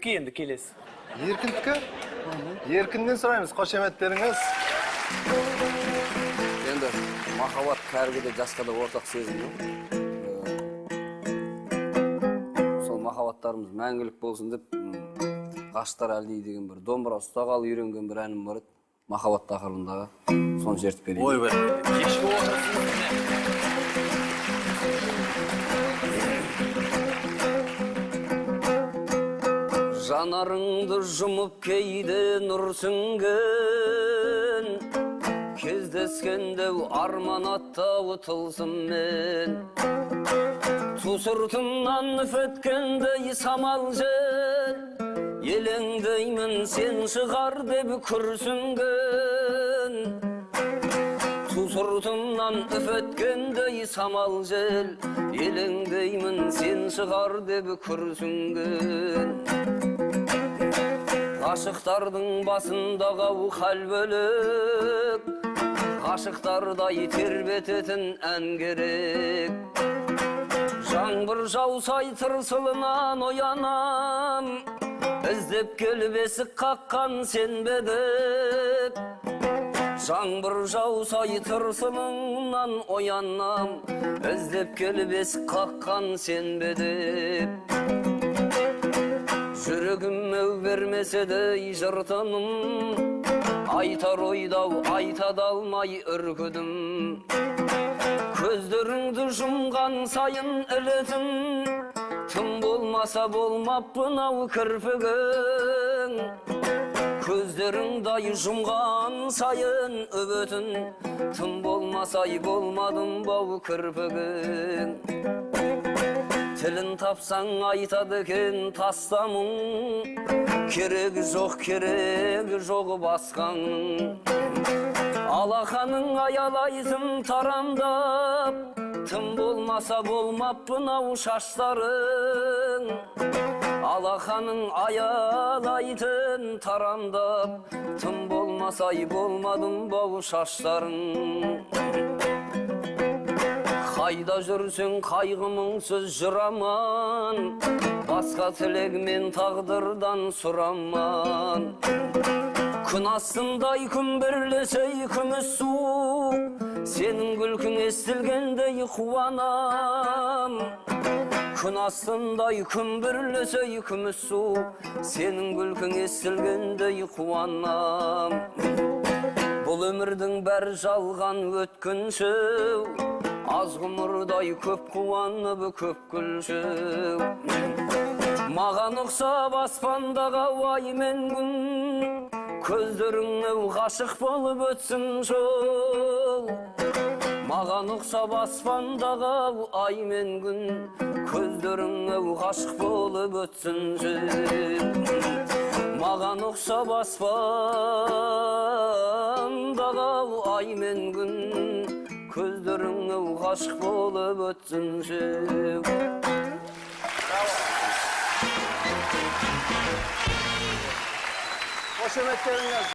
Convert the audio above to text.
Еркіндікке енді келесі. Еркіндікке? Еркінден сұраймыз, қошеметтеріңіз. Енді махаббат кәріге де жасқа да ортақ сезім. Сол махаббаттарымыз мәңгілік болсын деп, ғашықтар әлдей деген бір домбыра ұстағалы үйренген бір әнім бар еді. Махаббат тақырыбындағы. Соны жертіп берейін. Ой, бір кешкі отырсың. Жанарыңды жұмып кейде нұр сүнген, кездескендеу арман аттауы тылсыммен. Ту сыртымнан үфеткендей самал жел, елеңдеймін сен шығар деп күрсінген. Ту сыртымнан үфеткендей самал жел, елеңдеймін сен шығар деп күрсінген. Ғашықтардың басындағы хал бөлек, ғашықтардай тербететін ән керек. Жаңбыр жаусай тырсылынан оянам, іздеп келіп есік қаққан сен бе деп. Жаңбыр жаусай тырсылынан оянам, іздеп келіп есік қаққан сен бе деп. Жүрегім өу бермесе де жыртыным, айтар ойдау айтады алмай үркідім. Көздеріңді жұмған сайын ілетім, тым болмаса болмаппын ау кірпігің. Көздеріңді жұмған сайын өбетін, тым болмасай болмадым бау кірпігің. Тілін тапсаң айтады кен тастамың, керегі жоқ басқаң. Алақаның аялайтын тарамдап, тым болмаса болмаппын ау шаштарың. Алақаның аялайтын тарамдап, тым болмасай болмадым бау шаштарың. Қайда жүрсең қайғымыңсыз жүраман, басқа тілегмен тағдырдан сұраман. Күн астындай күмбірлесей күміс су, сенің күлкің естілгендей қуанам. Күн астындай күмбірлесей күміс су, сенің күлкің естілгендей қуанам. Бұл өмірдің бәрі жалған өткінші, аз ғұмырдай көп қуанып көп күлші. Маған ұқсап аспандағы ай мен күн, көздеріңе ғашық болып өтсін жол. Маған ұқсап аспандағы ай мен күн, көздеріңе ғашық болып өтсін жол. Маған ұқсап аспандағы ай мен күн, көздеріңе ғашық болып өтсін жол. Қошеметтеріңіз.